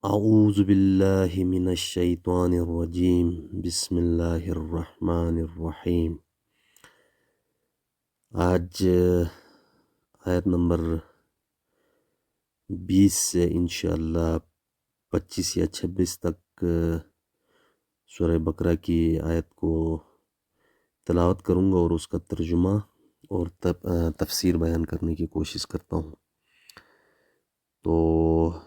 اعوذ باللہ من الشیطان الرجیم بسم اللہ الرحمن الرحیم۔ آج آیت نمبر 20 سے انشاءاللہ 25 یا 26 تک سورہ بقرہ کی آیت کو تلاوت کروں گا اور اس کا ترجمہ اور تفسیر بیان کرنے کی کوشش کرتا ہوں۔ تو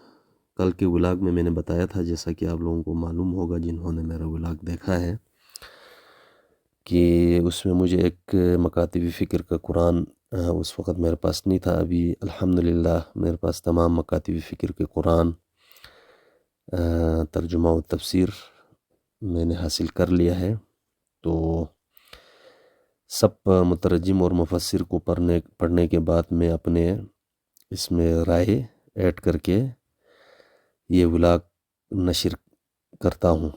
کل کے ولاگ میں نے بتایا تھا، جیسا کہ آپ لوگوں کو معلوم ہوگا جنہوں نے میرا ولاگ دیکھا ہے، کہ اس میں مجھے ایک مکاتب فکر کا قرآن اس وقت میرے پاس نہیں تھا۔ ابھی الحمدللہ میرے پاس تمام مکاتب فکر کے قرآن ترجمہ و تفسیر میں نے حاصل کر لیا ہے۔ تو سب مترجم اور مفسر کو پڑھنے کے بعد میں اپنے اس میں رائے ایڈ کر کے یہ ولاگ نشر کرتا ہوں۔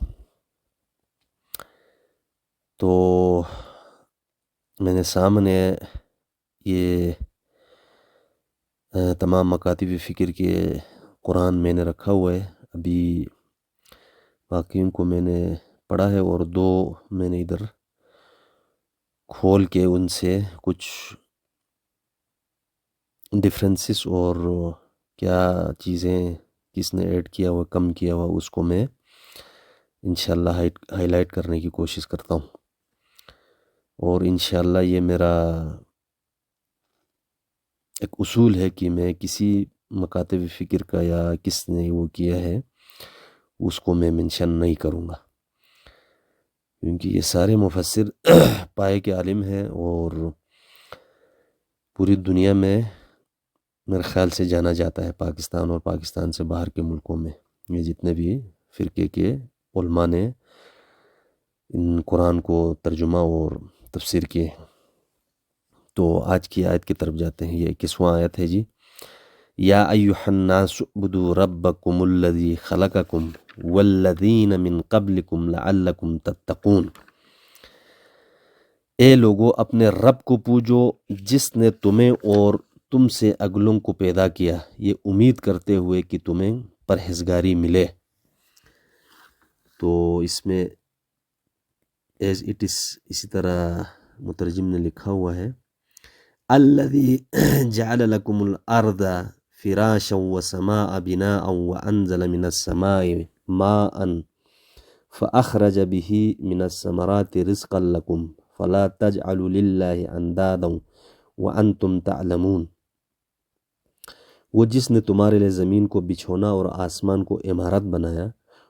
تو میں نے سامنے یہ تمام مکاتب فکر کے قرآن میں نے رکھا ہوا ہے۔ ابھی باقیوں کو میں نے پڑھا ہے اور 2 میں نے ادھر کھول کے ان سے کچھ ڈفرینسز اور کیا چیزیں کس نے ایڈ کیا ہوا کم کیا ہوا اس کو میں انشاءاللہ ہائی لائٹ کرنے کی کوشش کرتا ہوں، اور انشاءاللہ یہ میرا ایک اصول ہے کہ میں کسی مکاتب فکر کا یا کس نے وہ کیا ہے اس کو میں منشن نہیں کروں گا، کیونکہ یہ سارے مفسر پائے کے عالم ہیں اور پوری دنیا میں میرے خیال سے جانا جاتا ہے، پاکستان اور پاکستان سے باہر کے ملکوں میں یہ جتنے بھی فرقے کے علماء نے ان قرآن کو ترجمہ اور تفسیر کیے۔ تو آج کی آیت کی طرف جاتے ہیں۔ یہ 21واں آیت ہے جی۔ یا ایھا الناس اعبدوا ربکم الذی خلقکم والذین من قبلکم لعلکم تتقون۔ اے لوگو اپنے رب کو پوجو جس نے تمہیں اور تم سے اگلوں کو پیدا کیا، یہ امید کرتے ہوئے کہ تمہیں پرہیزگاری ملے۔ تو اس میں ایز اٹ از اسی طرح مترجم نے لکھا ہوا ہے، الذی جعل لکم الارض فراشا وسماء بناء وانزل من السماء ماء فاخرج به من الثمرات رزقا لکم فلا تجعلوا للہ اندادا وانتم تعلمون۔ وہ جس نے تمہارے لیے زمین کو بچھونا اور آسمان کو عمارت بنایا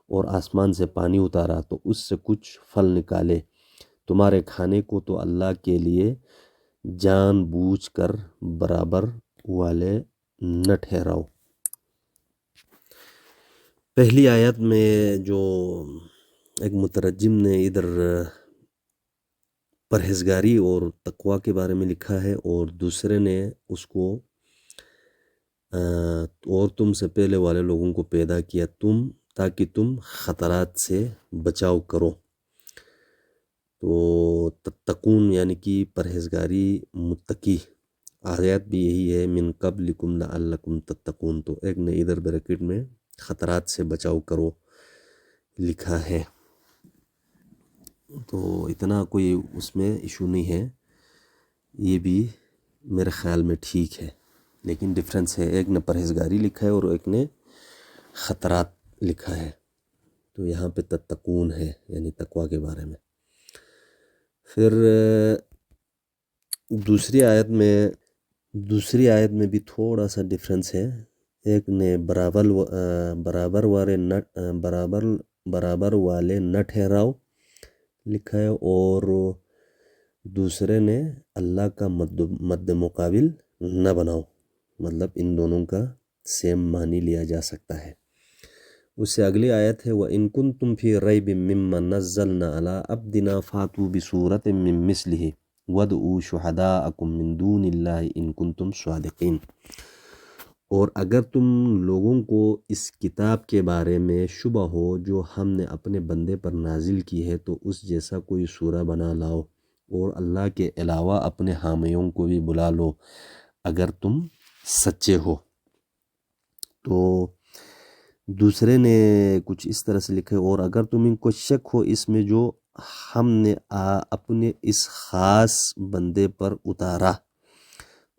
اور آسمان سے پانی اتارا تو اس سے کچھ پھل نکالے تمہارے کھانے کو، تو اللہ کے لیے جان بوجھ کر برابر والے نہ ٹھہراؤ۔ پہلی آیت میں جو ایک مترجم نے ادھر پرہیزگاری اور تقوی کے بارے میں لکھا ہے، اور دوسرے نے اس کو اور تم سے پہلے والے لوگوں کو پیدا کیا تاکہ تم خطرات سے بچاؤ کرو۔ تو تتقون یعنی کہ پرہیزگاری، متقی۔ آیات بھی یہی ہے، من قبلکم لعلکم تتقون، تو ایک نے ادھر بریکٹ میں خطرات سے بچاؤ کرو لکھا ہے۔ تو اتنا کوئی اس میں ایشو نہیں ہے، یہ بھی میرے خیال میں ٹھیک ہے، لیکن ڈفرینس ہے، ایک نے پرہیزگاری لکھا ہے اور ایک نے خطرات لکھا ہے۔ تو یہاں پہ تتقون ہے یعنی تقوی کے بارے میں۔ پھر دوسری آیت میں بھی تھوڑا سا ڈفرینس ہے، ایک نے برابر والے نہ ٹھہراؤ لکھا ہے، اور دوسرے نے اللہ کا مد مقابل نہ بناؤ، مطلب ان دونوں کا سیم معنی لیا جا سکتا ہے۔ اس سے اگلی آیت ہے، وَإِن كُنتُمْ فِي رَيْبٍ مِّمَّا نَزَّلْنَا عَلَىٰ عَبْدِنَا فَأْتُوا بِسُورَةٍ مِّن مِّثْلِهِ وَادْعُوا شُهَدَاءَكُم مِّن دُونِ اللَّهِ إِن كُنتُمْ صَادِقِينَ۔ اور اگر تم لوگوں کو اس کتاب کے بارے میں شبہ ہو جو ہم نے اپنے بندے پر نازل کی ہے، تو اس جیسا کوئی سورہ بنا لاؤ، اور اللہ کے علاوہ اپنے حامیوں کو بھی بلا لو اگر تم سچے ہو۔ تو دوسرے نے کچھ اس طرح سے لکھا ہے، اور اگر تمہیں کوئی شک ہو اس میں جو ہم نے اپنے اس خاص بندے پر اتارا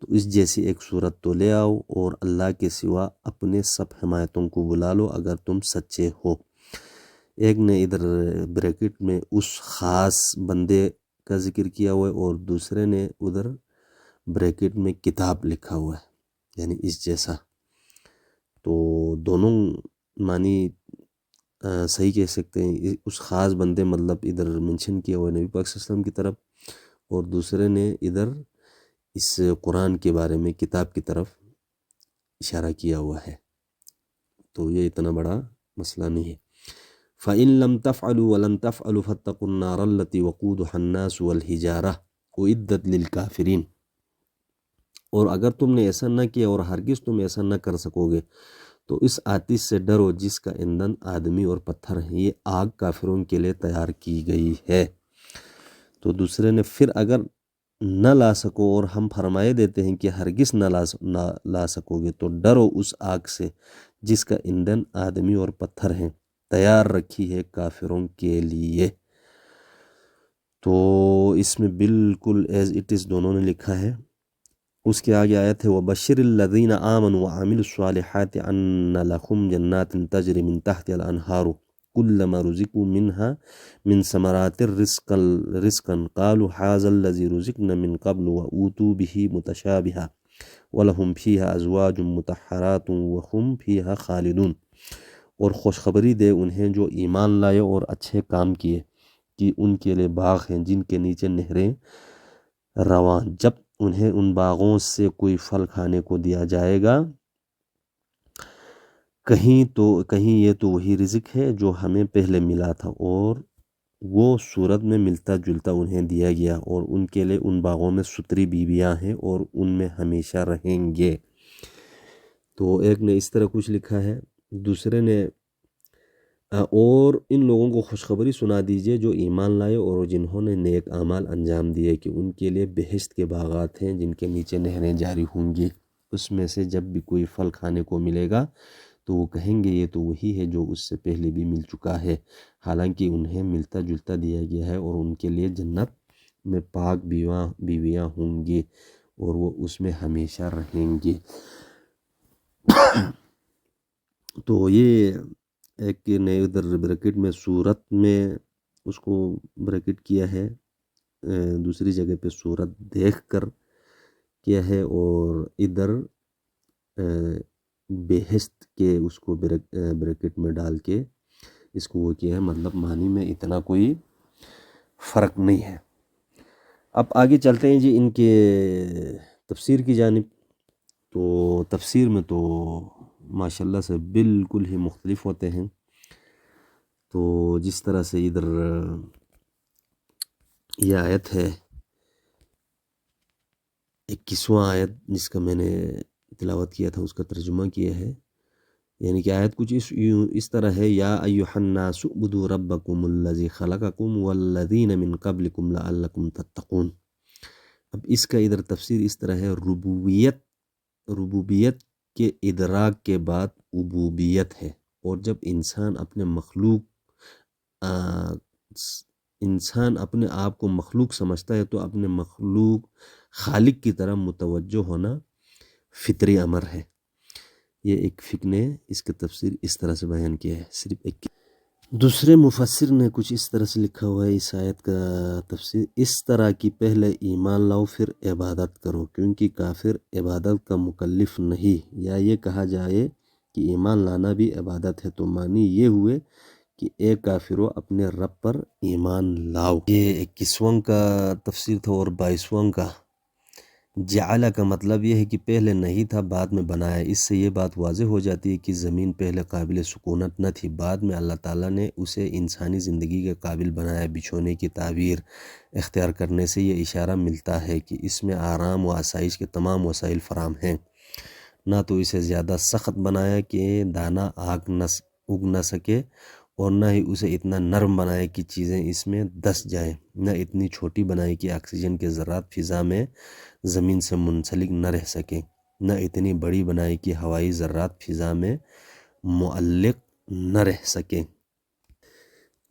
تو اس جیسی ایک صورت تو لے آؤ اور اللہ کے سوا اپنے سب حمایتوں کو بلا لو اگر تم سچے ہو۔ ایک نے ادھر بریکٹ میں اس خاص بندے کا ذکر کیا ہوا ہے، اور دوسرے نے ادھر بریکٹ میں کتاب لکھا ہوا ہے، یعنی اس جیسا۔ تو دونوں معنی صحیح کہہ سکتے ہیں۔ اس خاص بندے مطلب ادھر منشن کیا ہوا ہے نبی پاک صلی اللہ علیہ وسلم کی طرف، اور دوسرے نے ادھر اس قرآن کے بارے میں کتاب کی طرف اشارہ کیا ہوا ہے۔ تو یہ اتنا بڑا مسئلہ نہیں ہے۔ فَإِن لَمْ تَفْعَلُوا وَلَن تَفْعَلُوا فَاتَّقُوا النَّارَ الَّتِي وَقُودُهَا النَّاسُ وَالْحِجَارَةُ أُعِدَّتْ لِلْكَافِرِينَ، اور اگر تم نے ایسا نہ کیا اور ہرگز تم ایسا نہ کر سکو گے تو اس آتش سے ڈرو جس کا ایندھن آدمی اور پتھر ہے، یہ آگ کافروں کے لیے تیار کی گئی ہے۔ تو دوسرے نے پھر اگر نہ لا سکو، اور ہم فرمائے دیتے ہیں کہ ہرگز نہ لا سکو گے، تو ڈرو اس آگ سے جس کا ایندھن آدمی اور پتھر ہیں، تیار رکھی ہے کافروں کے لیے۔ تو اس میں بالکل ایز اٹ از دونوں نے لکھا ہے۔ اس کے آگے آیت ہے وَبَشِّرِ الَّذِينَ آمَنُوا وَعَمِلُوا الصَّالِحَاتِ أَنَّ لَهُمْ جَنَّاتٍ تَجْرِي مِن تَحْتِهَا الْأَنْهَارُ كُلَّمَا رُزِقُوا مِنْهَا مِنْ ثَمَرَاتٍ رِزْقًا قَالُوا هَٰذَا الَّذِي رُزِقْنَا مِن قَبْلُ وَأُوتُوا بِهِ مُتَشَابِهًا وَلَهُمْ فِيهَا أَزْوَاجٌ مُطَهَّرَاتٌ وَهُمْ فِيهَا خَالِدُونَ، اور خوشخبری دے انہیں جو ایمان لائے اور اچھے کام کیے کہ ان کے لیے باغ ہیں جن کے نیچے نہریں رواں، جب انہیں ان باغوں سے کوئی پھل کھانے کو دیا جائے گا کہیں یہ تو وہی رزق ہے جو ہمیں پہلے ملا تھا، اور وہ صورت میں ملتا جلتا انہیں دیا گیا، اور ان کے لیے ان باغوں میں ستری بیویاں ہیں اور ان میں ہمیشہ رہیں گے۔ تو ایک نے اس طرح کچھ لکھا ہے، دوسرے نے اور ان لوگوں کو خوشخبری سنا دیجئے جو ایمان لائے اور جنہوں نے نیک اعمال انجام دیے کہ ان کے لیے بہشت کے باغات ہیں جن کے نیچے نہریں جاری ہوں گی، اس میں سے جب بھی کوئی پھل کھانے کو ملے گا تو وہ کہیں گے یہ تو وہی ہے جو اس سے پہلے بھی مل چکا ہے، حالانکہ انہیں ملتا جلتا دیا گیا ہے، اور ان کے لیے جنت میں پاک بیویاں ہوں گی اور وہ اس میں ہمیشہ رہیں گے۔ تو یہ ایک نے ادھر بریکٹ میں صورت میں اس کو بریکٹ کیا ہے، دوسری جگہ پہ صورت دیکھ کر کیا ہے، اور ادھر بہشت کے اس کو بریکٹ میں ڈال کے اس کو وہ کیا ہے، مطلب معنی میں اتنا کوئی فرق نہیں ہے۔ اب آگے چلتے ہیں جی ان کے تفسیر کی جانب۔ تو تفسیر میں تو ماشاءاللہ سے بالکل ہی مختلف ہوتے ہیں۔ تو جس طرح سے ادھر یہ آیت ہے 21واں آیت جس کا میں نے تلاوت کیا تھا، اس کا ترجمہ کیا ہے، یعنی کہ آیت کچھ اس طرح ہے، یا ایھا الناس اعبدوا ربکم الذی خلقکم والذین من قبلکم لعلکم تتقون۔ اب اس کا ادھر تفسیر اس طرح ہے، ربوبیت کے ادراک کے بعد عبودیت ہے، اور جب انسان اپنے آپ کو مخلوق سمجھتا ہے تو اپنے مخلوق خالق کی طرح متوجہ ہونا فطری امر ہے۔ یہ ایک فقہ نے اس کے تفسیر اس طرح سے بیان کیا ہے، صرف ایک۔ دوسرے مفسر نے کچھ اس طرح سے لکھا ہوا ہے اس آیت کا تفسیر، اس طرح کی پہلے ایمان لاؤ پھر عبادت کرو، کیونکہ کافر عبادت کا مکلف نہیں، یا یہ کہا جائے کہ ایمان لانا بھی عبادت ہے، تو معنی یہ ہوئے کہ اے کافرو اپنے رب پر ایمان لاؤ۔ یہ 21واں کا تفسیر تھا، اور 22واں کا جعل کا مطلب یہ ہے کہ پہلے نہیں تھا بعد میں بنایا۔ اس سے یہ بات واضح ہو جاتی ہے کہ زمین پہلے قابل سکونت نہ تھی، بعد میں اللہ تعالیٰ نے اسے انسانی زندگی کے قابل بنایا۔ بچھونے کی تعبیر اختیار کرنے سے یہ اشارہ ملتا ہے کہ اس میں آرام و آسائش کے تمام وسائل فراہم ہیں، نہ تو اسے زیادہ سخت بنایا کہ دانہ اگ نہ سکے، اور نہ ہی اسے اتنا نرم بنایا کہ چیزیں اس میں دس جائیں، نہ اتنی چھوٹی بنائی کہ آکسیجن کے ذرات فضا میں زمین سے منسلک نہ رہ سکیں، نہ اتنی بڑی بنائی کہ ہوائی ذرات فضا میں معلق نہ رہ سکیں۔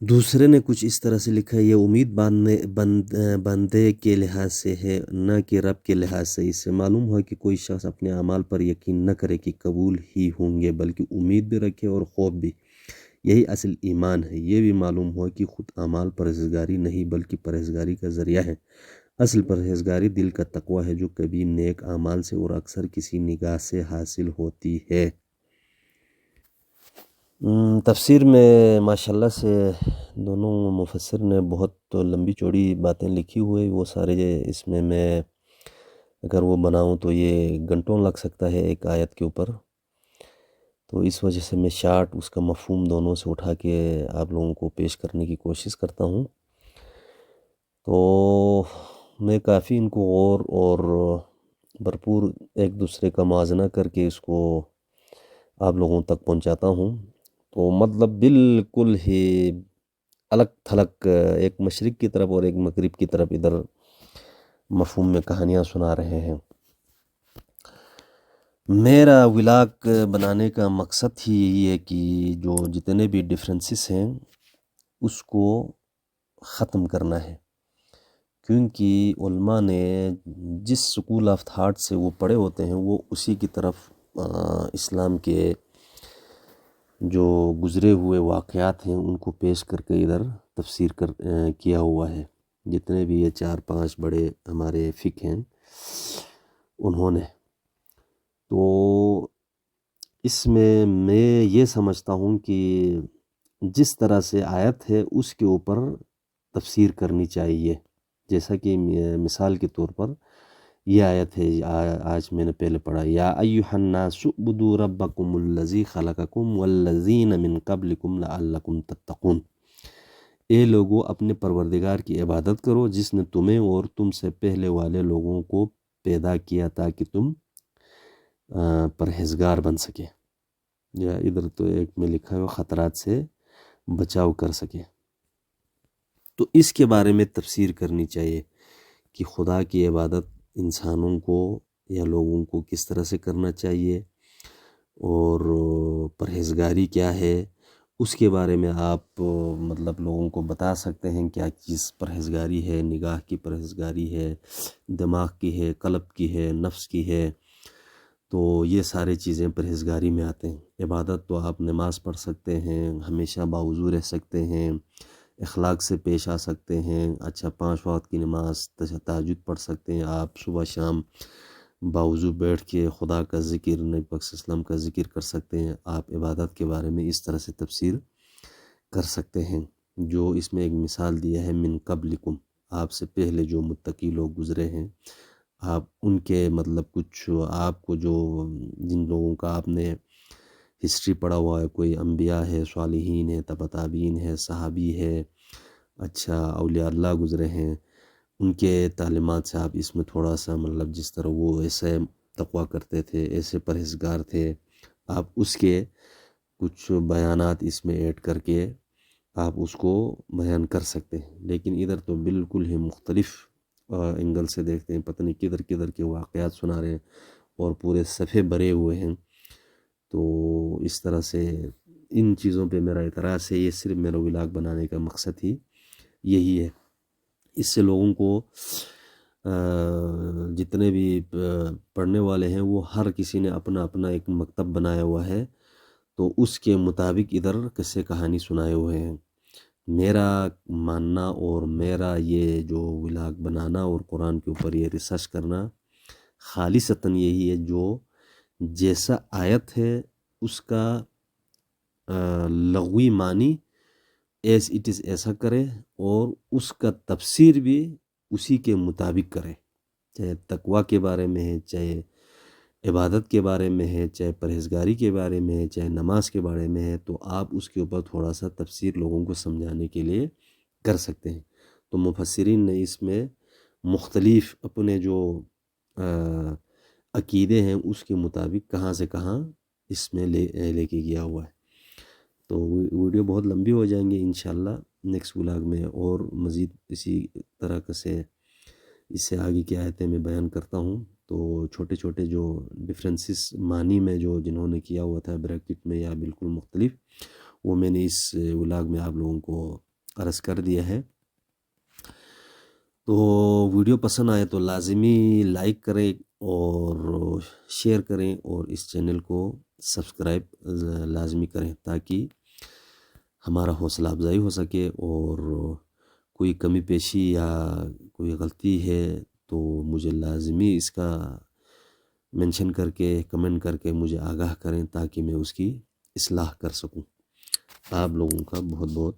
دوسرے نے کچھ اس طرح سے لکھا ہے، یہ امید بندے کے لحاظ سے ہے نہ کہ رب کے لحاظ سے۔ اس سے معلوم ہوا کہ کوئی شخص اپنے اعمال پر یقین نہ کرے کہ قبول ہی ہوں گے، بلکہ امید بھی رکھے اور خوف بھی۔ یہی اصل ایمان ہے۔ یہ بھی معلوم ہوا کہ خود اعمال پرہیزگاری نہیں بلکہ پرہیزگاری کا ذریعہ ہے۔ اصل پرہیزگاری دل کا تقوی ہے جو کبھی نیک اعمال سے اور اکثر کسی نگاہ سے حاصل ہوتی ہے۔ تفسیر میں ماشاءاللہ سے دونوں مفسر نے بہت لمبی چوڑی باتیں لکھی ہوئے، وہ سارے اس میں اگر وہ بناؤں تو یہ گھنٹوں لگ سکتا ہے ایک آیت کے اوپر، تو اس وجہ سے میں شارٹ اس کا مفہوم دونوں سے اٹھا کے آپ لوگوں کو پیش کرنے کی کوشش کرتا ہوں۔ تو میں کافی ان کو غور اور بھرپور ایک دوسرے کا موازنہ کر کے اس کو آپ لوگوں تک پہنچاتا ہوں۔ تو مطلب بالکل ہی الگ تھلگ، ایک مشرق کی طرف اور ایک مغرب کی طرف ادھر مفہوم میں کہانیاں سنا رہے ہیں۔ میرا ولاگ بنانے کا مقصد ہی یہی ہے کہ جو جتنے بھی ڈفرینسز ہیں اس کو ختم کرنا ہے، کیونکہ علماء نے جس سکول آف تھاٹ سے وہ پڑھے ہوتے ہیں وہ اسی کی طرف اسلام کے جو گزرے ہوئے واقعات ہیں ان کو پیش کر کے ادھر تفسیر کیا ہوا ہے۔ جتنے بھی یہ 4-5 بڑے ہمارے فقہ ہیں انہوں نے، تو اس میں یہ سمجھتا ہوں کہ جس طرح سے آیت ہے اس کے اوپر تفسیر کرنی چاہیے۔ جیسا کہ مثال کے طور پر یہ آیت ہے آج میں نے پہلے پڑھا، یا ایھا الناس اعبدوا ربکم الذی خلقکم والذین من قبلکم لعلکم تتقون۔ اے لوگو اپنے پروردگار کی عبادت کرو جس نے تمہیں اور تم سے پہلے والے لوگوں کو پیدا کیا تاکہ تم پرہیزگار بن سکے، یا ادھر تو ایک میں لکھا ہے خطرات سے بچاؤ کر سکے۔ تو اس کے بارے میں تفسیر کرنی چاہیے کہ خدا کی عبادت انسانوں کو یا لوگوں کو کس طرح سے کرنا چاہیے، اور پرہیزگاری کیا ہے اس کے بارے میں آپ مطلب لوگوں کو بتا سکتے ہیں کیا چیز پرہیزگاری ہے۔ نگاہ کی پرہیزگاری ہے، دماغ کی ہے، قلب کی ہے، نفس کی ہے، تو یہ سارے چیزیں پرہیزگاری میں آتے ہیں۔ عبادت تو آپ نماز پڑھ سکتے ہیں، ہمیشہ باوضو رہ سکتے ہیں، اخلاق سے پیش آ سکتے ہیں، اچھا 5 وقت کی نماز تہجد پڑھ سکتے ہیں، آپ صبح شام باوضو بیٹھ کے خدا کا ذکر، نبی پاک صلی اللہ علیہ وسلم کا ذکر کر سکتے ہیں۔ آپ عبادت کے بارے میں اس طرح سے تفسیر کر سکتے ہیں، جو اس میں ایک مثال دیا ہے من قبلکم، آپ سے پہلے جو متقی لوگ گزرے ہیں، آپ ان کے مطلب کچھ آپ کو جو جن لوگوں کا آپ نے ہسٹری پڑھا ہوا ہے، کوئی انبیاء ہے، صالحین ہے، تبع تابعین ہے، صحابی ہے، اچھا اولیاء اللہ گزرے ہیں، ان کے تعلیمات سے آپ اس میں تھوڑا سا مطلب جس طرح وہ ایسے تقویٰ کرتے تھے، ایسے پرہیزگار تھے، آپ اس کے کچھ بیانات اس میں ایڈ کر کے آپ اس کو بیان کر سکتے ہیں۔ لیکن ادھر تو بالکل ہی مختلف اینگل سے دیکھتے ہیں، پتہ نہیں کدھر کدھر کے واقعات سنا رہے ہیں اور پورے صفحے بھرے ہوئے ہیں۔ تو اس طرح سے ان چیزوں پہ میرا اعتراض ہے، یہ صرف میرا ولاگ بنانے کا مقصد ہی یہی ہے۔ اس سے لوگوں کو جتنے بھی پڑھنے والے ہیں وہ ہر کسی نے اپنا اپنا ایک مکتب بنایا ہوا ہے، تو اس کے مطابق ادھر قصے کہانی سنائے ہوئے ہیں۔ میرا ماننا اور میرا یہ جو ولاگ بنانا اور قرآن کے اوپر یہ ریسرچ کرنا خالصتاً یہی ہے، جو جیسا آیت ہے اس کا لغوی معنی ایز اٹ از ایسا کرے، اور اس کا تفسیر بھی اسی کے مطابق کرے، چاہے تقویٰ کے بارے میں ہے، چاہے عبادت کے بارے میں ہے، چاہے پرہیزگاری کے بارے میں ہے، چاہے نماز کے بارے میں ہے، تو آپ اس کے اوپر تھوڑا سا تفسیر لوگوں کو سمجھانے کے لیے کر سکتے ہیں۔ تو مفسرین نے اس میں مختلف اپنے جو عقیدے ہیں اس کے مطابق کہاں سے کہاں اس میں لے کے گیا ہوا ہے۔ تو ویڈیو بہت لمبی ہو جائیں گے، انشاءاللہ نیکسٹ ولاگ میں اور مزید اسی طرح سے اس سے آگے کی آیتیں میں بیان کرتا ہوں۔ تو چھوٹے چھوٹے جو ڈفرینسز معنی میں جو جنہوں نے کیا ہوا تھا بریکٹ میں یا بالکل مختلف، وہ میں نے اس ولاگ میں آپ لوگوں کو عرض کر دیا ہے۔ تو ویڈیو پسند آئے تو لازمی لائک کریں اور شیئر کریں، اور اس چینل کو سبسکرائب لازمی کریں تاکہ ہمارا حوصلہ افزائی ہو سکے، اور کوئی کمی پیشی یا کوئی غلطی ہے تو مجھے لازمی اس کا منشن کر کے کمنٹ کر کے مجھے آگاہ کریں تاکہ میں اس کی اصلاح کر سکوں۔ آپ لوگوں کا بہت بہت